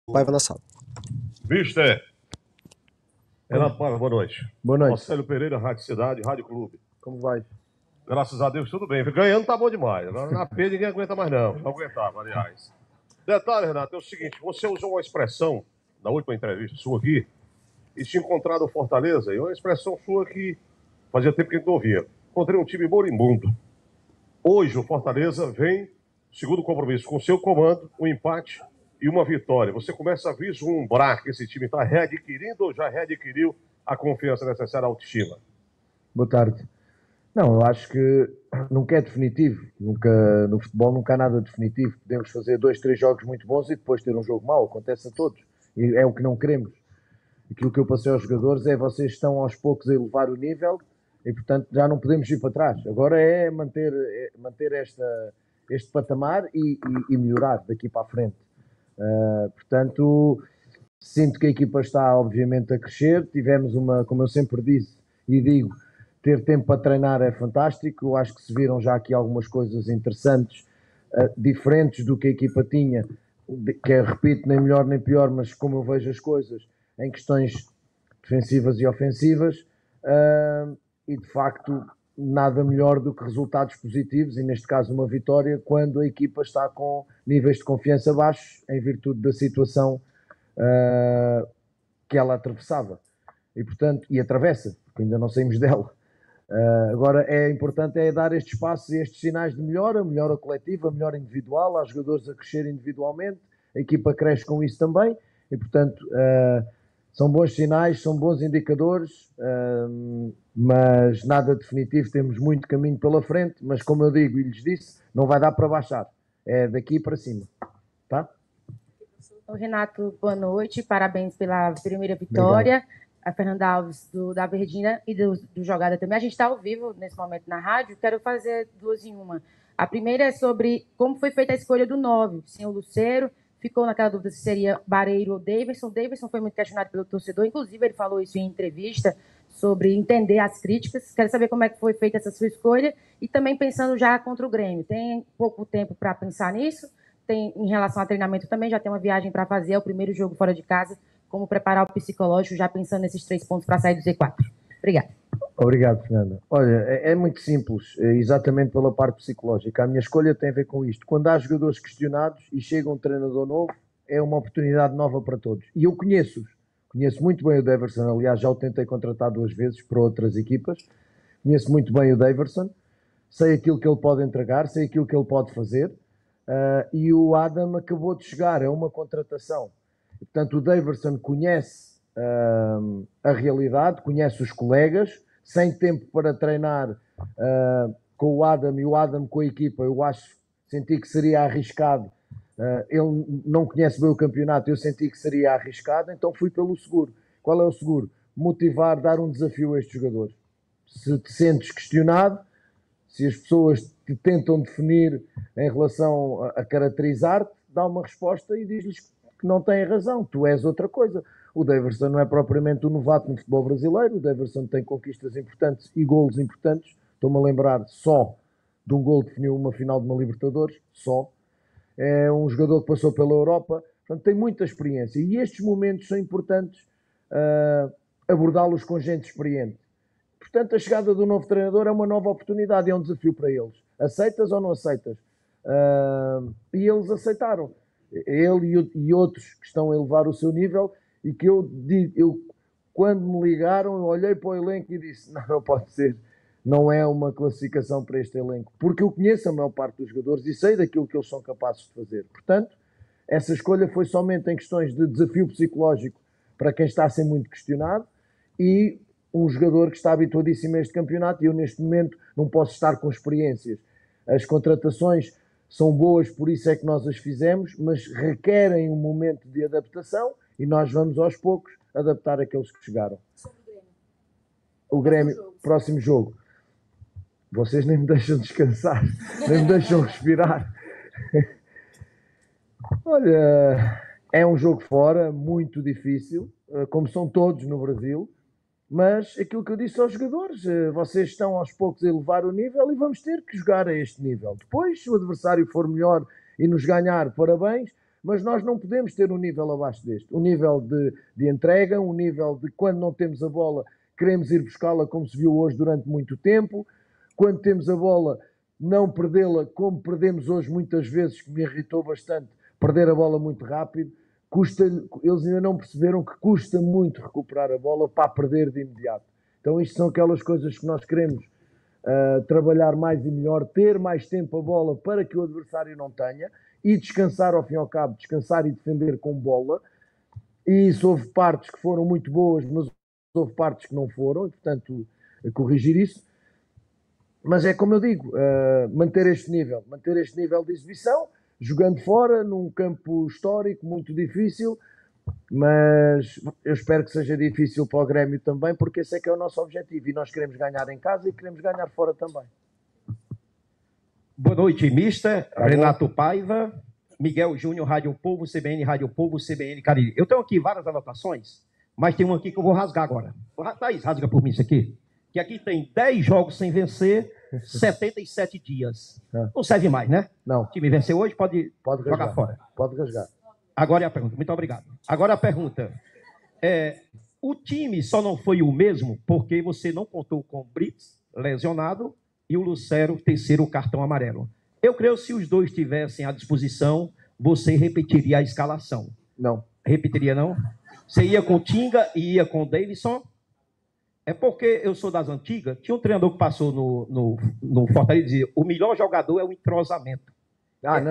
Paiva na sala. Mister Renato Paiva, boa noite. Boa noite. Marcelo Pereira, Rádio Cidade, Rádio Clube. Como vai? Graças a Deus, tudo bem. Ganhando tá bom demais. Agora na P ninguém aguenta mais não. Não aguentava, aliás. Detalhe, Renato, é o seguinte. Você usou uma expressão na última entrevista sua aqui e se encontrado o Fortaleza, e uma expressão sua que fazia tempo que a gente não ouvia. Encontrei um time moribundo. Hoje o Fortaleza vem, segundo compromisso, com seu comando, um empate e uma vitória. Você começa a vislumbrar que esse time está readquirindo ou já readquiriu a confiança necessária, a autoestima? Boa tarde. Não, eu acho que nunca é definitivo. No futebol nunca há nada definitivo. Podemos fazer 2, 3 jogos muito bons e depois ter um jogo mau. Acontece a todos. E é o que não queremos. Aquilo que eu passei aos jogadores é vocês estão aos poucos a elevar o nível e, portanto, já não podemos ir para trás. Agora é manter este patamar e melhorar daqui para a frente. Portanto, sinto que a equipa está, obviamente, a crescer. Tivemos como eu sempre disse e digo, ter tempo para treinar é fantástico. Eu acho que se viram já aqui algumas coisas interessantes, diferentes do que a equipa tinha, que é, repito, nem melhor nem pior, mas como eu vejo as coisas, em questões defensivas e ofensivas, e de facto nada melhor do que resultados positivos, e neste caso uma vitória, quando a equipa está com níveis de confiança baixos, em virtude da situação que ela atravessava. E portanto, e atravessa, porque ainda não saímos dela. Agora é importante dar estes passos e estes sinais de melhora coletiva, melhora individual, há jogadores a crescer individualmente, a equipa cresce com isso também, e portanto são bons sinais, são bons indicadores, mas nada definitivo, temos muito caminho pela frente, mas como eu digo e lhes disse, não vai dar para baixar, é daqui para cima, tá? Renato, boa noite, parabéns pela primeira vitória. Obrigado. A Fernanda Alves, da Verdinha e do Jogada também. A gente está ao vivo nesse momento na rádio. Quero fazer duas em uma. A primeira é sobre como foi feita a escolha do 9. Sem o Lucero, ficou naquela dúvida se seria Bareiro ou Daverson. Daverson foi muito questionado pelo torcedor, inclusive ele falou isso em entrevista, sobre entender as críticas. Quero saber como é que foi feita essa sua escolha e também pensando já contra o Grêmio. Tem pouco tempo para pensar nisso? Tem, em relação ao treinamento também, já tem uma viagem para fazer, é o primeiro jogo fora de casa. Como preparar o psicológico, já pensando nesses 3 pontos para sair do Z4. Obrigada. Obrigado, Fernanda. Olha, é muito simples, exatamente pela parte psicológica. A minha escolha tem a ver com isto. Quando há jogadores questionados e chega um treinador novo, é uma oportunidade nova para todos. E eu conheço-os. Conheço muito bem o Daverson, aliás, já o tentei contratar 2 vezes para outras equipas. Conheço muito bem o Daverson, sei aquilo que ele pode entregar, sei aquilo que ele pode fazer. E o Adam acabou de chegar, é uma contratação. Portanto, o Daverson conhece a realidade, conhece os colegas, sem tempo para treinar com o Adam e o Adam com a equipa, senti que seria arriscado. Ele não conhece bem o campeonato, eu senti que seria arriscado, então fui pelo seguro. Qual é o seguro? Motivar, dar um desafio a estes jogadores. Se te sentes questionado, se as pessoas te tentam definir em relação a caracterizar-te, dá uma resposta e diz-lhes que não têm razão, tu és outra coisa. O Daverson não é propriamente um novato no futebol brasileiro, o Daverson tem conquistas importantes e golos importantes. Estou-me a lembrar só de um gol que definiu uma final de uma Libertadores, só. É um jogador que passou pela Europa, portanto tem muita experiência e estes momentos são importantes abordá-los com gente experiente. Portanto, a chegada do novo treinador é uma nova oportunidade, é um desafio para eles. Aceitas ou não aceitas? E eles aceitaram. Ele e outros que estão a elevar o seu nível e que eu quando me ligaram, eu olhei para o elenco e disse, não pode ser, não é uma classificação para este elenco, porque eu conheço a maior parte dos jogadores e sei daquilo que eles são capazes de fazer. Portanto, essa escolha foi somente em questões de desafio psicológico para quem está a ser muito questionado e um jogador que está habituadíssimo a este campeonato e eu neste momento não posso estar com experiências. As contratações são boas, por isso é que nós as fizemos, mas requerem um momento de adaptação e nós vamos aos poucos adaptar aqueles que chegaram. O Grêmio, próximo jogo. Vocês nem me deixam descansar, nem me deixam respirar. Olha, é um jogo fora, muito difícil, como são todos no Brasil, mas aquilo que eu disse aos jogadores, vocês estão aos poucos a elevar o nível e vamos ter que jogar a este nível. Depois, se o adversário for melhor e nos ganhar, parabéns, mas nós não podemos ter um nível abaixo deste. Um nível de entrega, um nível de quando não temos a bola, queremos ir buscá-la como se viu hoje durante muito tempo. Quando temos a bola, não perdê-la como perdemos hoje muitas vezes, que me irritou bastante, perder a bola muito rápido. Eles ainda não perceberam que custa muito recuperar a bola para perder de imediato. Então isto são aquelas coisas que nós queremos trabalhar mais e melhor, ter mais tempo a bola para que o adversário não tenha e descansar ao fim e ao cabo, descansar e defender com bola. E isso houve partes que foram muito boas, mas houve partes que não foram, e portanto corrigir isso. Mas é como eu digo, manter este nível de exibição, jogando fora, num campo histórico muito difícil, mas eu espero que seja difícil para o Grêmio também, porque esse é que é o nosso objetivo, e nós queremos ganhar em casa e queremos ganhar fora também. Boa noite, mister. Renato Paiva, Miguel Júnior, Rádio Povo, CBN Cariri. Eu tenho aqui várias anotações, mas tem uma aqui que eu vou rasgar agora. Thaís, rasga por mim isso aqui. Que aqui tem 10 jogos sem vencer, 77 dias. Não serve mais, né? Não. O time venceu hoje, pode jogar rasgar. fora. Pode rasgar. Agora é a pergunta. Muito obrigado. Agora a pergunta. O time só não foi o mesmo porque você não contou com o Brits, lesionado, e o Lucero, terceiro cartão amarelo. Eu creio que se os dois tivessem à disposição, você repetiria a escalação. Não. Repetiria, não? Você ia com o Tinga e ia com o Davidson? É porque eu sou das antigas. Tinha um treinador que passou no Fortaleza e dizia: o melhor jogador é o entrosamento.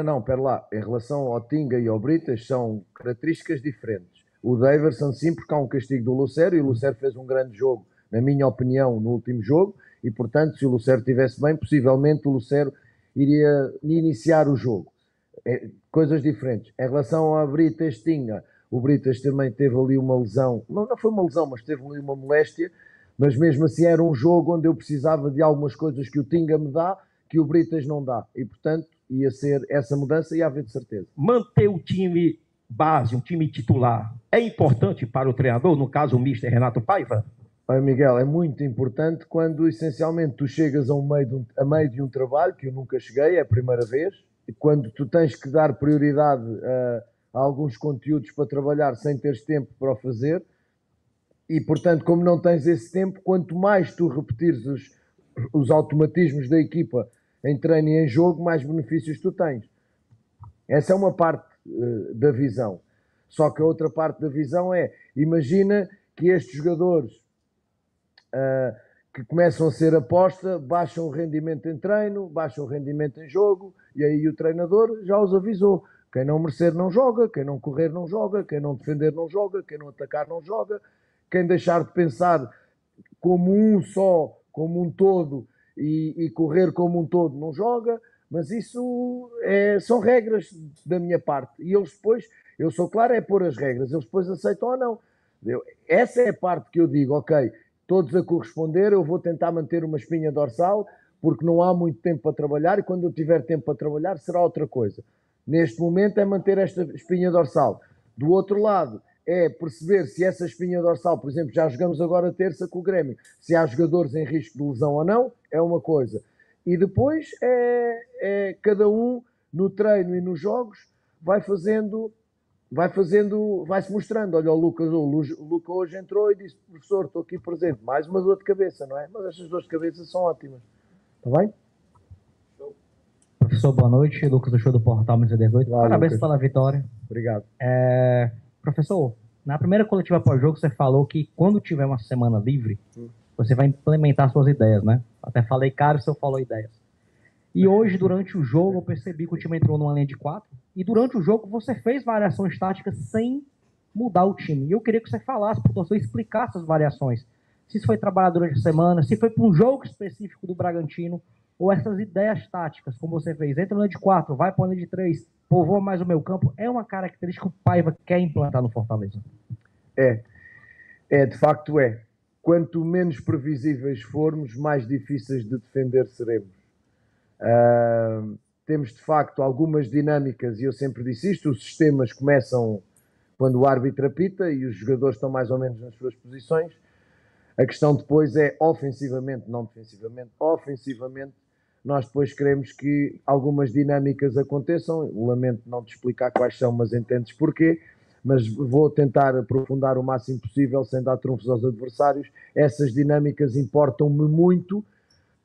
Não, pera lá. Em relação ao Tinga e ao Britas, são características diferentes. O Daverson, sim, porque há um castigo do Lucero, e o Lucero fez um grande jogo, na minha opinião, no último jogo, e, portanto, se o Lucero estivesse bem, possivelmente o Lucero iria iniciar o jogo. Coisas diferentes. Em relação a Britas, Tinga, o Britas também teve ali uma lesão, não foi uma lesão, mas teve ali uma moléstia, mas mesmo assim era um jogo onde eu precisava de algumas coisas que o Tinga me dá, que o Britas não dá, e, portanto, ia ser essa mudança, ia haver de certeza. Manter o time base, um time titular, é importante para o treinador, no caso o mister Renato Paiva? Olha, Miguel, é muito importante quando essencialmente tu chegas a meio de um trabalho, que eu nunca cheguei, é a primeira vez, e quando tu tens que dar prioridade a alguns conteúdos para trabalhar sem teres tempo para o fazer, e portanto, como não tens esse tempo, quanto mais tu repetires os automatismos da equipa em treino e em jogo, mais benefícios tu tens. Essa é uma parte da visão. Só que a outra parte da visão é, imagina que estes jogadores que começam a ser aposta, baixam o rendimento em treino, baixam o rendimento em jogo, e aí o treinador já os avisou. Quem não merecer não joga, quem não correr não joga, quem não defender não joga, quem não atacar não joga, quem deixar de pensar como um só, como um todo, e correr como um todo não joga, mas isso são regras da minha parte. E eles depois, eu sou claro, é pôr as regras, eles depois aceitam ou não. Essa é a parte que eu digo, ok, todos a corresponder, eu vou tentar manter uma espinha dorsal, porque não há muito tempo para trabalhar, e quando eu tiver tempo para trabalhar será outra coisa. Neste momento é manter esta espinha dorsal. Do outro lado, é perceber se essa espinha dorsal, por exemplo, já jogamos agora terça com o Grêmio, se há jogadores em risco de lesão ou não, é uma coisa. E depois cada um no treino e nos jogos vai-se mostrando. Olha, o Luca hoje entrou e disse: professor, estou aqui presente. Mais uma dor de cabeça, não é? Mas estas dores de cabeça são ótimas. Está bem? Professor, boa noite. Lucas do Show do Portal 18. Parabéns pela vitória. Obrigado. Professor, na primeira coletiva pós-jogo você falou que quando tiver uma semana livre, você vai implementar suas ideias, né? Até falei caro, o senhor falou ideias. E hoje, durante o jogo, eu percebi que o time entrou numa linha de 4, e durante o jogo você fez variações táticas sem mudar o time. E eu queria que você falasse para o torcedor, explicasse as variações. Se isso foi trabalhado durante a semana, se foi para um jogo específico do Bragantino, ou essas ideias táticas, como você fez, entra na linha de 4, vai para a linha de 3, povoa mais o meio campo, é uma característica que o Paiva quer implantar no Fortaleza. De facto é. Quanto menos previsíveis formos, mais difíceis de defender seremos. Temos de facto algumas dinâmicas, e eu sempre disse isto: os sistemas começam quando o árbitro apita e os jogadores estão mais ou menos nas suas posições. A questão depois é ofensivamente, não defensivamente, ofensivamente, nós depois queremos que algumas dinâmicas aconteçam. Lamento não te explicar quais são, mas entendes porquê. Mas vou tentar aprofundar o máximo possível, sem dar trunfos aos adversários. Essas dinâmicas importam-me muito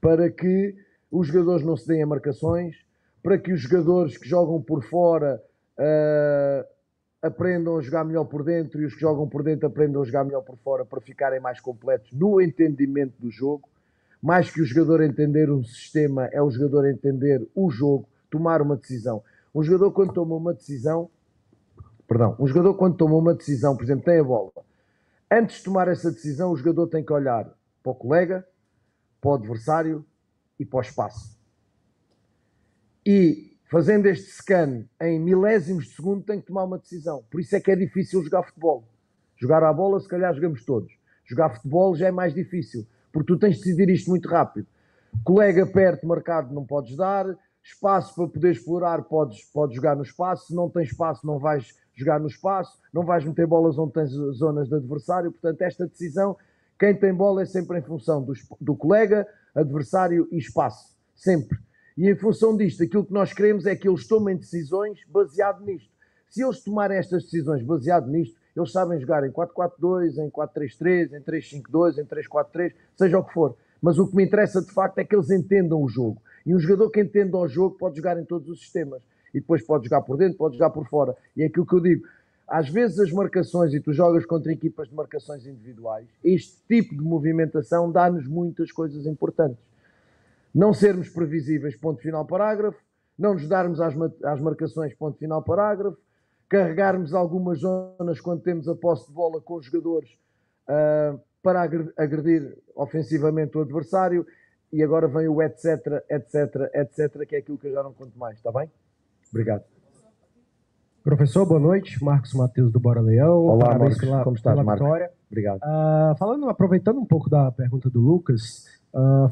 para que os jogadores não se deem a marcações, para que os jogadores que jogam por fora aprendam a jogar melhor por dentro e os que jogam por dentro aprendam a jogar melhor por fora, para ficarem mais completos no entendimento do jogo. Mais que o jogador entender um sistema, é o jogador entender o jogo, tomar uma decisão. Um jogador quando toma uma decisão, por exemplo, tem a bola. Antes de tomar essa decisão, o jogador tem que olhar para o colega, para o adversário e para o espaço. E fazendo este scan em milésimos de segundo, tem que tomar uma decisão. Por isso é que é difícil jogar futebol. Jogar à bola, se calhar jogamos todos. Jogar futebol já é mais difícil, porque tu tens de decidir isto muito rápido. Colega perto, marcado, não podes dar. Espaço para poder explorar, podes jogar no espaço. Se não tens espaço, não vais jogar no espaço. Não vais meter bolas onde tens zonas de adversário. Portanto, esta decisão, quem tem bola é sempre em função do colega, adversário e espaço. Sempre. E em função disto, aquilo que nós queremos é que eles tomem decisões baseado nisto. Se eles tomarem estas decisões baseado nisto, eles sabem jogar em 4-4-2, em 4-3-3, em 3-5-2, em 3-4-3, seja o que for. Mas o que me interessa de facto é que eles entendam o jogo. E um jogador que entenda o jogo pode jogar em todos os sistemas. E depois pode jogar por dentro, pode jogar por fora. E é aquilo que eu digo. Às vezes as marcações, e tu jogas contra equipas de marcações individuais, este tipo de movimentação dá-nos muitas coisas importantes. Não sermos previsíveis, ponto final parágrafo. Não nos darmos às marcações, ponto final parágrafo. Carregarmos algumas zonas quando temos a posse de bola com os jogadores para agredir ofensivamente o adversário. E agora vem o etc, etc, etc, que é aquilo que eu já não conto mais, está bem? Obrigado. Professor, boa noite. Marcos Matheus do Bora Leão. Olá, parabéns Marcos. Como estás, pela Marcos? vitória. Obrigado. Aproveitando um pouco da pergunta do Lucas,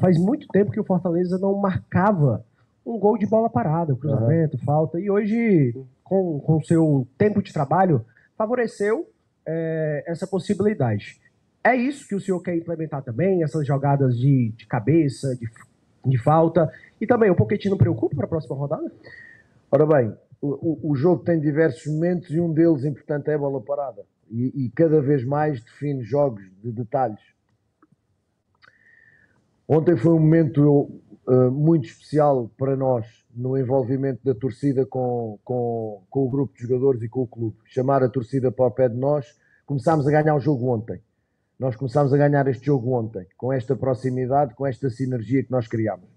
faz muito tempo que o Fortaleza não marcava um gol de bola parada, cruzamento, falta, e hoje, com o seu tempo de trabalho, favoreceu essa possibilidade. É isso que o senhor quer implementar também, essas jogadas de cabeça, de falta, e também o Pochettino não preocupa para a próxima rodada? Ora bem, o jogo tem diversos momentos e um deles importante é a bola parada. E cada vez mais define jogos de detalhes. Ontem foi um momento muito especial para nós no envolvimento da torcida com o grupo de jogadores e com o clube. Chamar a torcida para o pé de nós. Começámos a ganhar o jogo ontem. Nós começámos a ganhar este jogo ontem, com esta proximidade, com esta sinergia que nós criámos.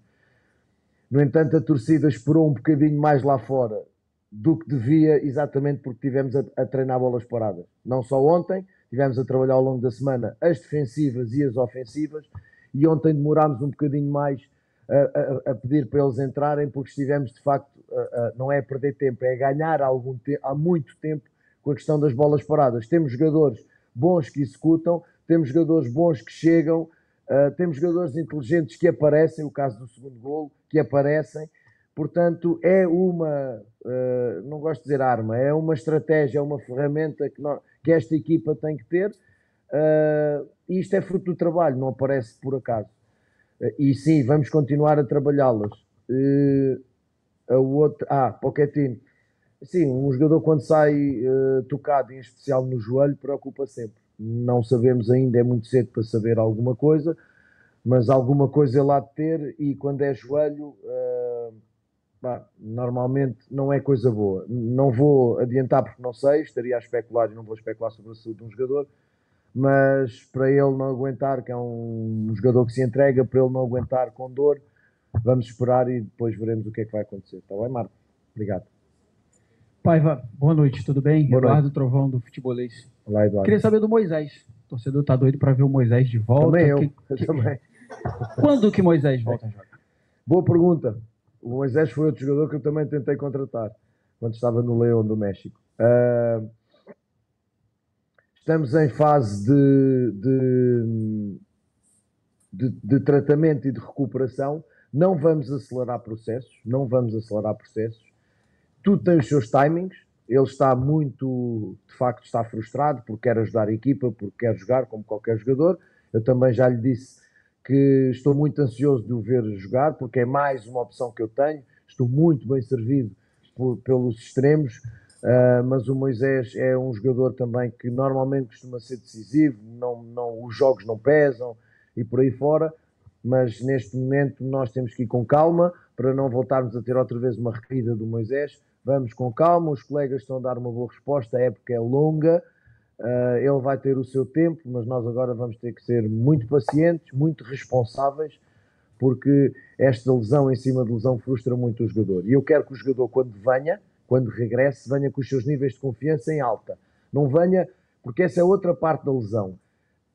No entanto, a torcida esperou um bocadinho mais lá fora do que devia, exatamente porque tivemos a treinar bolas paradas. Não só ontem, tivemos a trabalhar ao longo da semana as defensivas e as ofensivas, e ontem demorámos um bocadinho mais a pedir para eles entrarem, porque estivemos de facto, não é a perder tempo, é a ganhar há muito tempo com a questão das bolas paradas. Temos jogadores bons que executam, temos jogadores bons que chegam, temos jogadores inteligentes que aparecem, o caso do segundo golo, que aparecem. Portanto, é uma, não gosto de dizer arma, é uma estratégia, é uma ferramenta que esta equipa tem que ter, e isto é fruto do trabalho, não aparece por acaso. E sim, vamos continuar a trabalhá-las. Pochettino. Sim, um jogador quando sai tocado, em especial no joelho, preocupa sempre. Não sabemos ainda, é muito cedo para saber alguma coisa, mas alguma coisa ele há de ter, e quando é joelho, normalmente não é coisa boa. Não vou adiantar porque não sei, estaria a especular e não vou especular sobre a saúde de um jogador, mas para ele não aguentar, que é um jogador que se entrega, para ele não aguentar com dor, vamos esperar e depois veremos o que é que vai acontecer. Está bem, Marco? Obrigado. Paiva, boa noite, tudo bem? Boa Eduardo noite. Trovão do Futebolês. Olá, Eduardo. Queria saber do Moisés. O torcedor tá doido para ver o Moisés de volta. Também eu também. Quando que Moisés volta a jogar? Boa pergunta. O Moisés foi outro jogador que eu também tentei contratar quando estava no Leão do México. Estamos em fase de tratamento e de recuperação. Não vamos acelerar processos. Tudo tem os seus timings. Ele está de facto está frustrado porque quer ajudar a equipa, porque quer jogar como qualquer jogador. Eu também já lhe disse que estou muito ansioso de o ver jogar, porque é mais uma opção que eu tenho. Estou muito bem servido pelos extremos, mas o Moisés é um jogador também que normalmente costuma ser decisivo, os jogos não pesam e por aí fora, mas neste momento nós temos que ir com calma para não voltarmos a ter outra vez uma recaída do Moisés. Vamos com calma, os colegas estão a dar uma boa resposta, a época é longa, ele vai ter o seu tempo, mas nós agora vamos ter que ser muito pacientes, muito responsáveis, porque esta lesão em cima de lesão frustra muito o jogador. E eu quero que o jogador, quando regresse, venha com os seus níveis de confiança em alta. Não venha, porque essa é outra parte da lesão.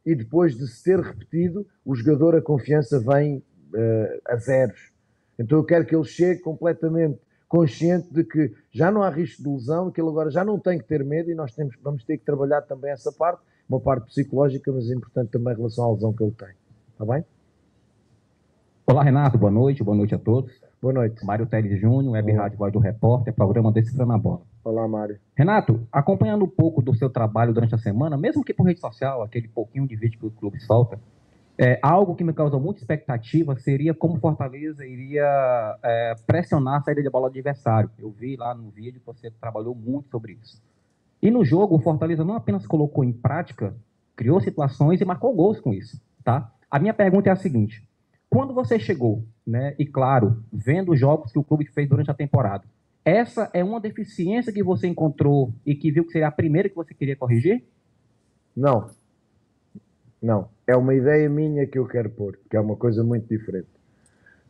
E depois de se ter repetido, o jogador, a confiança vem a zeros. Então eu quero que ele chegue completamente consciente de que já não há risco de lesão, que ele agora já não tem que ter medo e nós vamos ter que trabalhar também essa parte, uma parte psicológica, mas é importante também em relação à lesão que ele tem. Está bem? Olá, Renato, boa noite a todos. Boa noite. Mário Teles Júnior, Web Rádio Voz do Repórter, programa Decifrando a Bola. Olá, Mário. Renato, acompanhando um pouco do seu trabalho durante a semana, mesmo que por rede social, aquele pouquinho de vídeo que o clube solta, algo que me causou muita expectativa seria como Fortaleza iria pressionar a saída de bola do adversário. Eu vi lá no vídeo que você trabalhou muito sobre isso. E no jogo, o Fortaleza não apenas colocou em prática, criou situações e marcou gols com isso, tá? A minha pergunta é a seguinte: quando você chegou, né, e claro, vendo os jogos que o clube fez durante a temporada, essa é uma deficiência que você encontrou e que viu que seria a primeira que você queria corrigir? Não. É uma ideia minha que eu quero pôr, que é uma coisa muito diferente.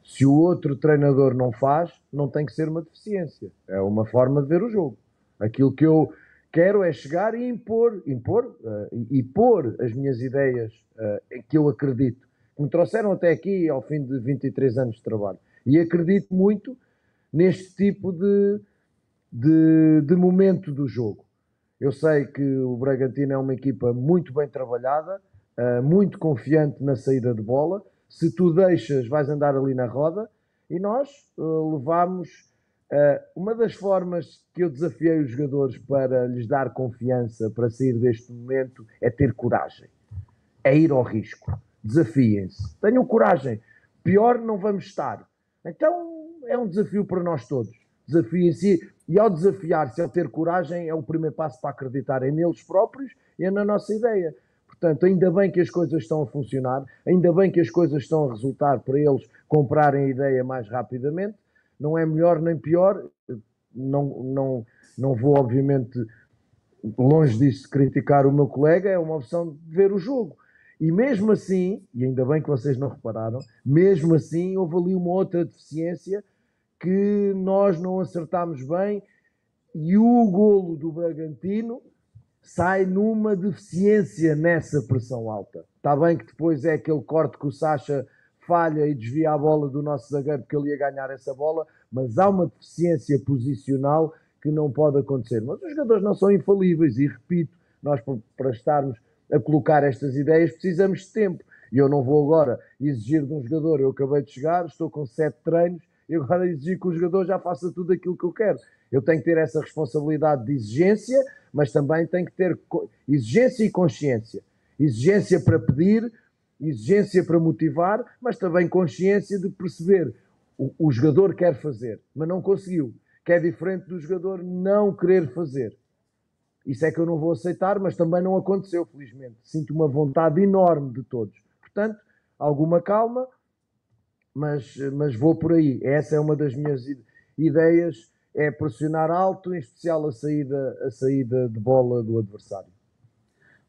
Se o outro treinador não faz, não tem que ser uma deficiência. É uma forma de ver o jogo. Aquilo que eu quero é chegar e impor e pôr as minhas ideias em que eu acredito, que me trouxeram até aqui ao fim de 23 anos de trabalho. E acredito muito neste tipo de momento do jogo. Eu sei que o Bragantino é uma equipa muito bem trabalhada, muito confiante na saída de bola. Se tu deixas, vais andar ali na roda. E nós levamos... uma das formas que eu desafiei os jogadores para lhes dar confiança para sair deste momento é ter coragem. É ir ao risco. Desafiem-se. Tenham coragem. Pior não vamos estar. Então é um desafio para nós todos. Desafiem-se. E ao desafiar-se, ao ter coragem, é o primeiro passo para acreditarem neles próprios e na nossa ideia. Portanto, ainda bem que as coisas estão a funcionar, ainda bem que as coisas estão a resultar para eles comprarem a ideia mais rapidamente. Não é melhor nem pior. Não vou, obviamente, longe disso, criticar o meu colega. É uma opção de ver o jogo. E mesmo assim, e ainda bem que vocês não repararam, mesmo assim houve ali uma outra deficiência que nós não acertámos bem e o golo do Bragantino sai numa deficiência nessa pressão alta. Está bem que depois é aquele corte que o Sacha falha e desvia a bola do nosso zagueiro porque ele ia ganhar essa bola, mas há uma deficiência posicional que não pode acontecer. Mas os jogadores não são infalíveis e, repito, nós para estarmos a colocar estas ideias precisamos de tempo. E eu não vou agora exigir de um jogador, eu acabei de chegar, estou com 7 treinos, e agora exigir que o jogador já faça tudo aquilo que eu quero. Eu tenho que ter essa responsabilidade de exigência, mas também tenho que ter exigência e consciência. Exigência para pedir, exigência para motivar, mas também consciência de perceber o jogador quer fazer, mas não conseguiu. Que é diferente do jogador não querer fazer. Isso é que eu não vou aceitar, mas também não aconteceu, felizmente. Sinto uma vontade enorme de todos. Portanto, alguma calma, mas vou por aí. Essa é uma das minhas ideias, é pressionar alto, em especial a saída de bola do adversário.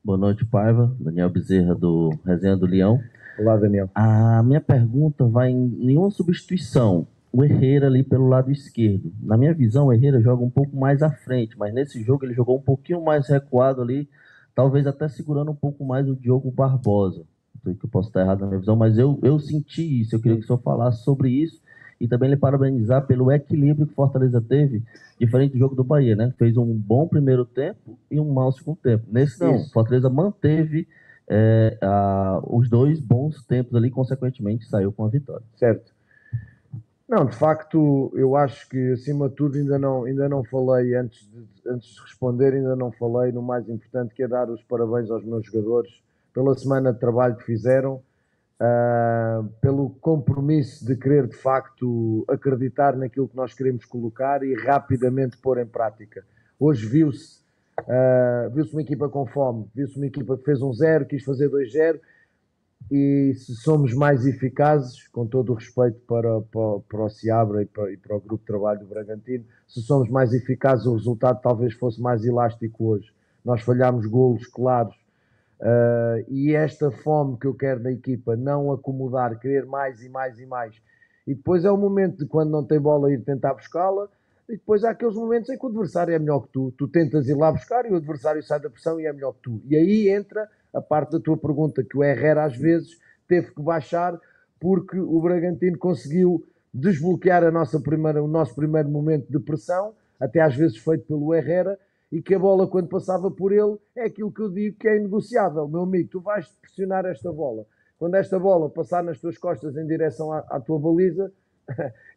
Boa noite, Paiva. Daniel Bezerra, do Resenha do Leão. Olá, Daniel. A minha pergunta vai em nenhuma substituição. O Herrera ali pelo lado esquerdo. Na minha visão, o Herrera joga um pouco mais à frente, mas nesse jogo ele jogou um pouquinho mais recuado ali, talvez até segurando um pouco mais o Diogo Barbosa. Que eu posso estar errado na minha visão, mas eu senti isso. Eu queria que o senhor falasse sobre isso e também lhe parabenizar pelo equilíbrio que o Fortaleza teve, diferente do jogo do Bahia, né? Fez um bom primeiro tempo e um mau segundo tempo. Nesse não, o Fortaleza manteve os dois bons tempos ali, consequentemente saiu com a vitória. Certo. Não, de facto, eu acho que acima de tudo ainda não falei, antes de responder, ainda não falei no mais importante, que é dar os parabéns aos meus jogadores pela semana de trabalho que fizeram. pelo compromisso de querer de facto acreditar naquilo que nós queremos colocar e rapidamente pôr em prática. Hoje viu-se uma equipa com fome, viu-se uma equipa que fez 1-0, quis fazer 2-0, e se somos mais eficazes, com todo o respeito para o Seabra e para o grupo de trabalho do Bragantino, se somos mais eficazes, o resultado talvez fosse mais elástico hoje. Nós falhámos golos claros, e esta fome que eu quero da equipa, não acomodar, querer mais e mais e mais. E depois é o momento de, quando não tem bola, ir tentar buscá-la, e depois há aqueles momentos em que o adversário é melhor que tu tentas ir lá buscar e o adversário sai da pressão e é melhor que tu. E aí entra a parte da tua pergunta, que o Herrera às vezes teve que baixar porque o Bragantino conseguiu desbloquear o nosso primeiro momento de pressão, até às vezes feito pelo Herrera, e que a bola, quando passava por ele, é aquilo que eu digo que é inegociável. Meu amigo, tu vais pressionar esta bola. Quando esta bola passar nas tuas costas em direção à tua baliza,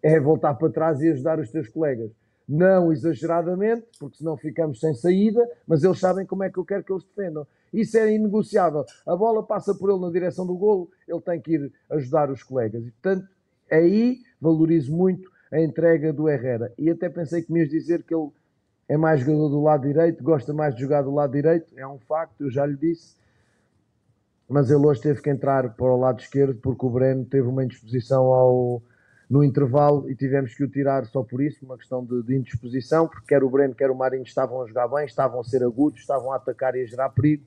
é voltar para trás e ajudar os teus colegas. Não exageradamente, porque senão ficamos sem saída, mas eles sabem como é que eu quero que eles defendam. Isso é inegociável. A bola passa por ele na direção do golo, ele tem que ir ajudar os colegas. E, portanto, aí valorizo muito a entrega do Herrera. E até pensei que me ias dizer que ele é mais jogador do lado direito, gosta mais de jogar do lado direito, é um facto, eu já lhe disse. Mas ele hoje teve que entrar para o lado esquerdo, porque o Breno teve uma indisposição no intervalo e tivemos que o tirar só por isso, uma questão de indisposição, porque quer o Breno, quer o Marinho estavam a jogar bem, estavam a ser agudos, estavam a atacar e a gerar perigo,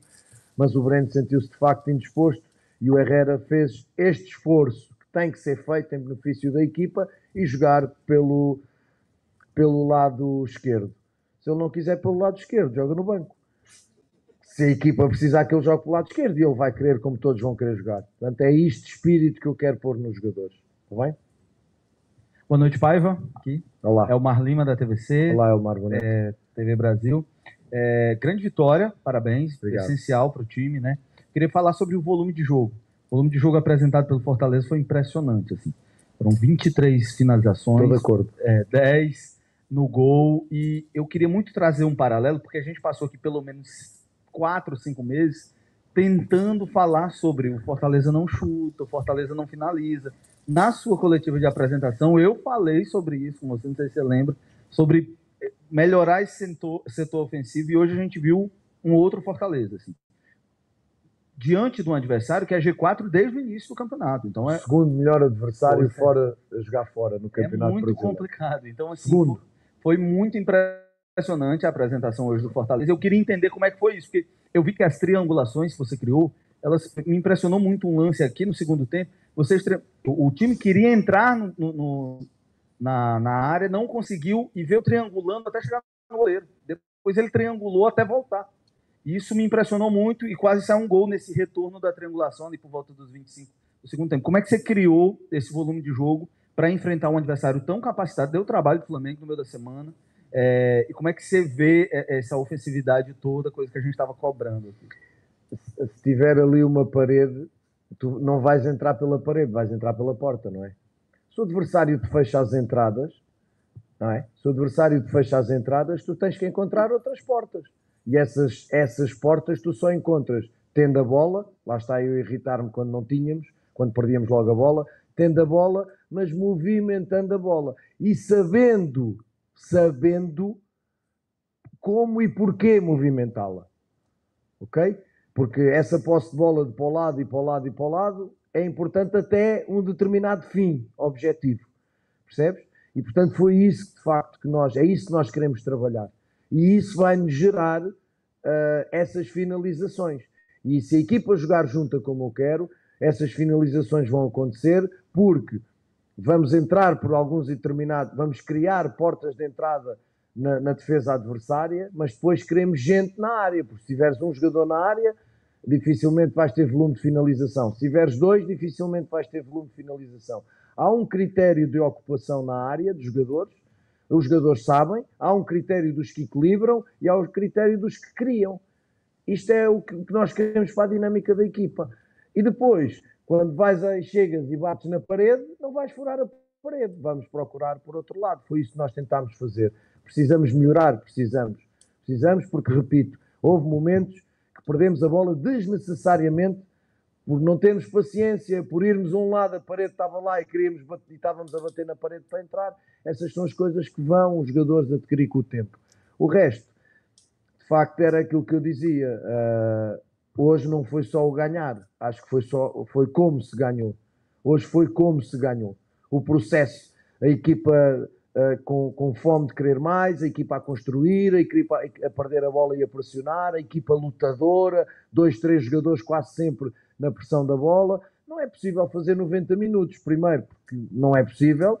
mas o Breno sentiu-se de facto indisposto e o Herrera fez este esforço que tem que ser feito em benefício da equipa e jogar pelo lado esquerdo. Se ele não quiser pelo lado esquerdo, joga no banco. Se a equipa precisar que ele jogue pelo lado esquerdo, ele vai querer como todos vão querer jogar. Portanto, é este espírito que eu quero pôr nos jogadores. Está bem? Boa noite, Paiva. Aqui. Olá. É o Mar Lima, da TVC. Olá, Elmar. Boa noite. TV Brasil. Grande vitória, parabéns. Obrigado. Essencial para o time, né? Queria falar sobre o volume de jogo. O volume de jogo apresentado pelo Fortaleza foi impressionante, assim. Foram 23 finalizações. Estou de acordo. 10 no gol. E eu queria muito trazer um paralelo, porque a gente passou aqui pelo menos 4, 5 meses tentando falar sobre o Fortaleza não chuta, o Fortaleza não finaliza. Na sua coletiva de apresentação, eu falei sobre isso com você, não sei se você lembra, sobre melhorar esse setor ofensivo, e hoje a gente viu um outro Fortaleza, assim, diante de um adversário que é G4 desde o início do campeonato. Então o segundo melhor adversário fora, a jogar fora no campeonato. É muito brasileiro. complicado. Então, assim, foi muito impressionante a apresentação hoje do Fortaleza. Eu queria entender como é que foi isso, porque eu vi que as triangulações que você criou, elas me impressionou muito um lance aqui no segundo tempo. O time queria entrar na área, não conseguiu e veio triangulando até chegar no goleiro. Depois ele triangulou até voltar. E isso me impressionou muito e quase saiu um gol nesse retorno da triangulação ali por volta dos 25 do segundo tempo. Como é que você criou esse volume de jogo para enfrentar um adversário tão capacitado? Deu trabalho do Flamengo no meio da semana. E como é que você vê essa ofensividade toda, coisa que a gente estava cobrando aqui? Se tiver ali uma parede, tu não vais entrar pela parede, vais entrar pela porta, não é? Se o adversário te fecha as entradas, não é? Se o adversário te fecha as entradas, tu tens que encontrar outras portas. E essas portas tu só encontras tendo a bola, lá está eu a irritar-me quando não tínhamos, quando perdíamos logo a bola, tendo a bola, mas movimentando a bola. E sabendo como e porquê movimentá-la. Ok? Porque essa posse de bola de para o lado e para o lado e para o lado é importante até um determinado fim, objetivo. Percebes? E portanto foi isso de facto é isso que nós queremos trabalhar. E isso vai-nos gerar essas finalizações. E se a equipa jogar junta como eu quero, essas finalizações vão acontecer porque vamos entrar por alguns determinados, vamos criar portas de entrada na defesa adversária, mas depois queremos gente na área, porque se tiveres um jogador na área, dificilmente vais ter volume de finalização. Se tiveres dois, dificilmente vais ter volume de finalização. Há um critério de ocupação na área dos jogadores, os jogadores sabem, há um critério dos que equilibram e há o critério dos que criam. Isto é o que nós queremos para a dinâmica da equipa. E depois, quando chegas e bates na parede, não vais furar a parede, vamos procurar por outro lado. Foi isso que nós tentámos fazer. Precisamos melhorar, precisamos porque, repito, houve momentos que perdemos a bola desnecessariamente por não termos paciência, por irmos a um lado, a parede estava lá e estávamos a bater na parede para entrar. Essas são as coisas que vão os jogadores adquirir com o tempo. O resto, de facto, era aquilo que eu dizia. Hoje não foi só o ganhar, acho que foi como se ganhou. Hoje foi como se ganhou. O processo, a equipa com fome de querer mais, a equipa a construir, a equipa a perder a bola e a pressionar, a equipa lutadora, 2, 3 jogadores quase sempre na pressão da bola. Não é possível fazer 90 minutos, primeiro porque não é possível,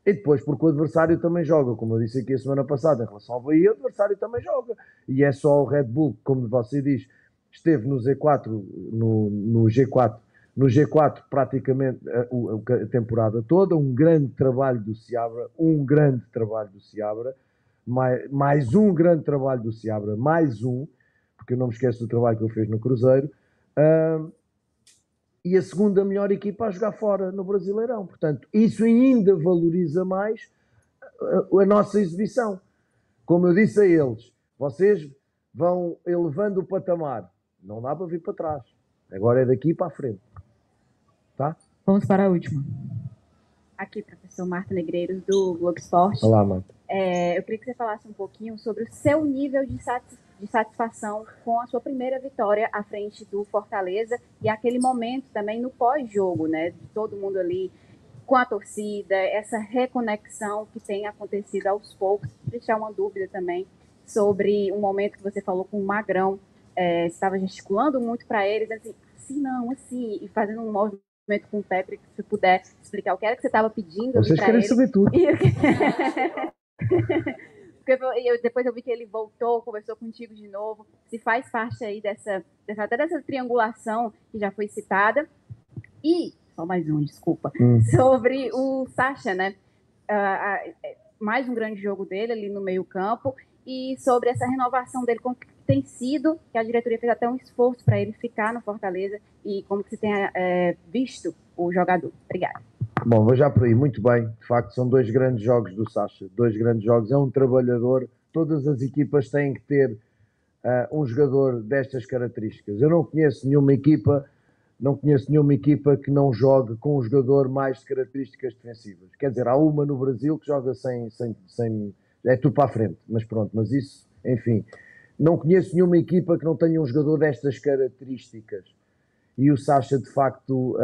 e depois porque o adversário também joga, como eu disse aqui a semana passada em relação ao Bahia, o adversário também joga, e é só o Red Bull, como você diz, esteve no Z4, no G4 praticamente a temporada toda, um grande trabalho do Seabra, mais um grande trabalho do Seabra, porque eu não me esqueço do trabalho que ele fez no Cruzeiro, e a segunda melhor equipa a jogar fora no Brasileirão. Portanto, isso ainda valoriza mais a nossa exibição. Como eu disse a eles, vocês vão elevando o patamar, não dá para vir para trás, agora é daqui para a frente. Tá? Vamos para a última. Aqui, professor Marta Negreiros, do Globo Esporte. Olá, Marta. Eu queria que você falasse um pouquinho sobre o seu nível de satisfação com a sua primeira vitória à frente do Fortaleza e aquele momento também no pós-jogo, né? De todo mundo ali com a torcida, essa reconexão que tem acontecido aos poucos. Deixar uma dúvida também sobre um momento que você falou com o Magrão. Você estava gesticulando muito para ele, assim não, assim, e fazendo um movimento com o Pepe, que se puder explicar o que era que você estava pedindo. Vocês querem saber tudo. Depois eu vi que ele voltou, conversou contigo de novo. Se faz parte aí até dessa triangulação que já foi citada. E, só mais um, desculpa, sobre o Sacha, né? Mais um grande jogo dele ali no meio-campo. E sobre essa renovação dele, como que tem sido, que a diretoria fez até um esforço para ele ficar no Fortaleza, e como que você tem visto o jogador. Obrigada. Bom, vou já por aí, muito bem. De facto, são 2 grandes jogos do Sacha. 2 grandes jogos, é um trabalhador. Todas as equipas têm que ter um jogador destas características. Eu não conheço nenhuma equipa que não jogue com um jogador mais de características defensivas. Quer dizer, há uma no Brasil que joga sem é tudo para a frente, mas pronto, mas isso, enfim, não conheço nenhuma equipa que não tenha um jogador destas características. E o Sacha, de facto,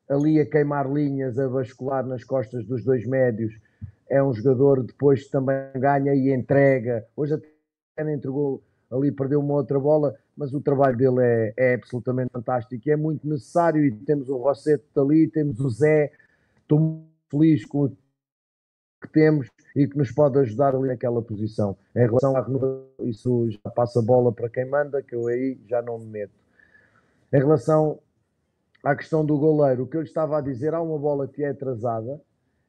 ali a queimar linhas, a bascular nas costas dos 2 médios, é um jogador depois que também ganha e entrega. Hoje até entregou ali, perdeu uma outra bola, mas o trabalho dele é absolutamente fantástico e é muito necessário. E temos o Rosseto ali, temos o Zé, estou muito feliz com o que temos e que nos pode ajudar ali naquela posição. Em relação à renovação, isso já passa a bola para quem manda, que eu aí já não me meto. Em relação à questão do goleiro, o que eu lhe estava a dizer, há uma bola que é atrasada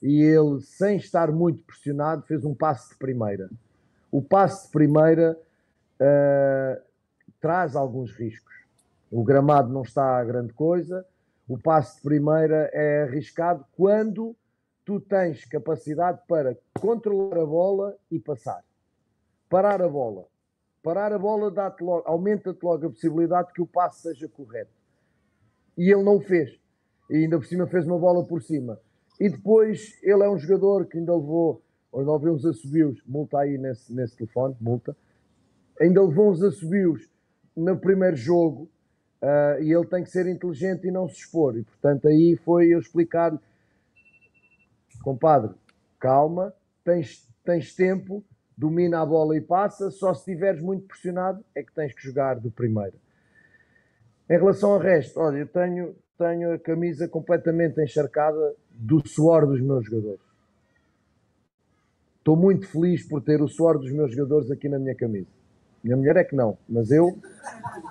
e ele, sem estar muito pressionado, fez um passe de primeira. O passe de primeira traz alguns riscos. O gramado não está a grande coisa, o passe de primeira é arriscado quando tu tens capacidade para controlar a bola e passar. Parar a bola aumenta-te logo a possibilidade de que o passe seja correto. E ele não o fez. E ainda por cima fez uma bola por cima. E depois ele é um jogador que ainda levou uns assobios, multa aí nesse telefone, multa. Ainda levou uns assobios no primeiro jogo e ele tem que ser inteligente e não se expor. E portanto aí foi eu explicar-lhe: compadre, calma, tens tempo, domina a bola e passa, só se estiveres muito pressionado é que tens que jogar do primeiro. Em relação ao resto, olha, eu tenho a camisa completamente encharcada do suor dos meus jogadores. Estou muito feliz por ter o suor dos meus jogadores aqui na minha camisa. Minha mulher é que não, mas eu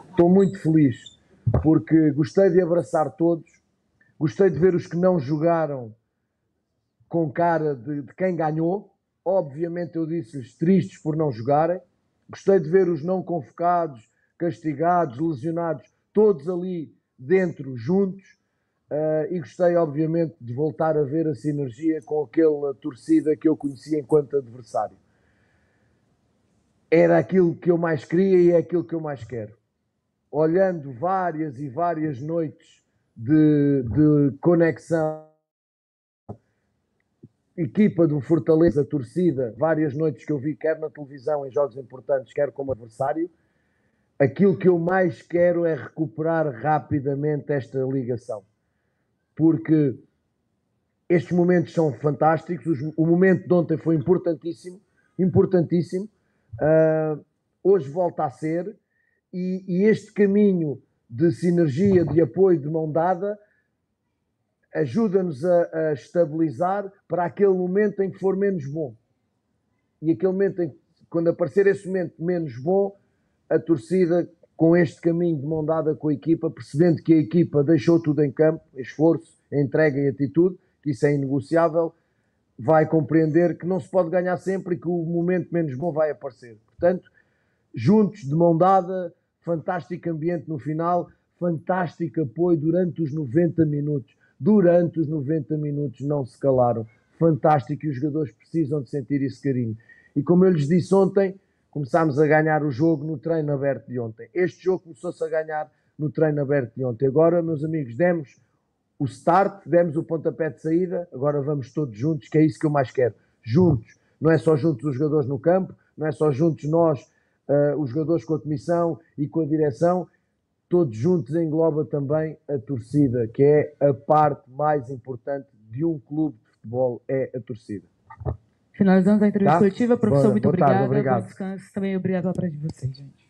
estou muito feliz porque gostei de abraçar todos, gostei de ver os que não jogaram com cara de quem ganhou. Obviamente eu disse-lhes tristes por não jogarem. Gostei de ver os não convocados, castigados, lesionados, todos ali dentro, juntos. E gostei, obviamente, de voltar a ver a sinergia com aquela torcida que eu conhecia enquanto olhando várias e várias noites de conexão, equipa do Fortaleza, torcida, várias noites que eu vi, quer na televisão, em jogos importantes, quer como adversário, aquilo que eu mais quero é recuperar rapidamente esta ligação. Porque estes momentos são fantásticos, o momento de ontem foi importantíssimo, importantíssimo, hoje volta a ser, e este caminho de sinergia, de apoio, de mão dada, ajuda-nos a estabilizar para aquele momento em que for menos bom. E aquele momento em que, quando aparecer esse momento menos bom, a torcida, com este caminho de mão dada com a equipa, percebendo que a equipa deixou tudo em campo, esforço, entrega e atitude, que isso é inegociável, vai compreender que não se pode ganhar sempre e que o momento menos bom vai aparecer. Portanto, juntos, de mão dada, fantástico ambiente no final, fantástico apoio durante os 90 minutos. Durante os 90 minutos não se calaram. Fantástico, e os jogadores precisam de sentir esse carinho. E como eu lhes disse ontem, começámos a ganhar o jogo no treino aberto de ontem. Este jogo começou-se a ganhar no treino aberto de ontem. Agora, meus amigos, demos o start, demos o pontapé de saída, agora vamos todos juntos, que é isso que eu mais quero. Juntos. Não é só juntos os jogadores no campo, não é só juntos nós, os jogadores com a comissão e com a direção, todos juntos engloba também a torcida, que é a parte mais importante de um clube de futebol, é a torcida. Finalizamos a entrevista coletiva. Professor, Bora, muito boa tarde, obrigada. obrigado. Bom descanso. Também obrigado pela presença de vocês, gente.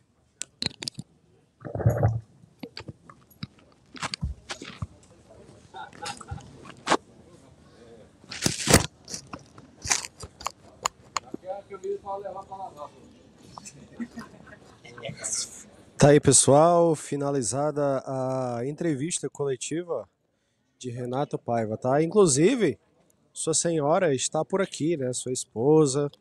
Tá aí, pessoal, finalizada a entrevista coletiva de Renato Paiva, tá? Inclusive, sua senhora está por aqui, né? Sua esposa,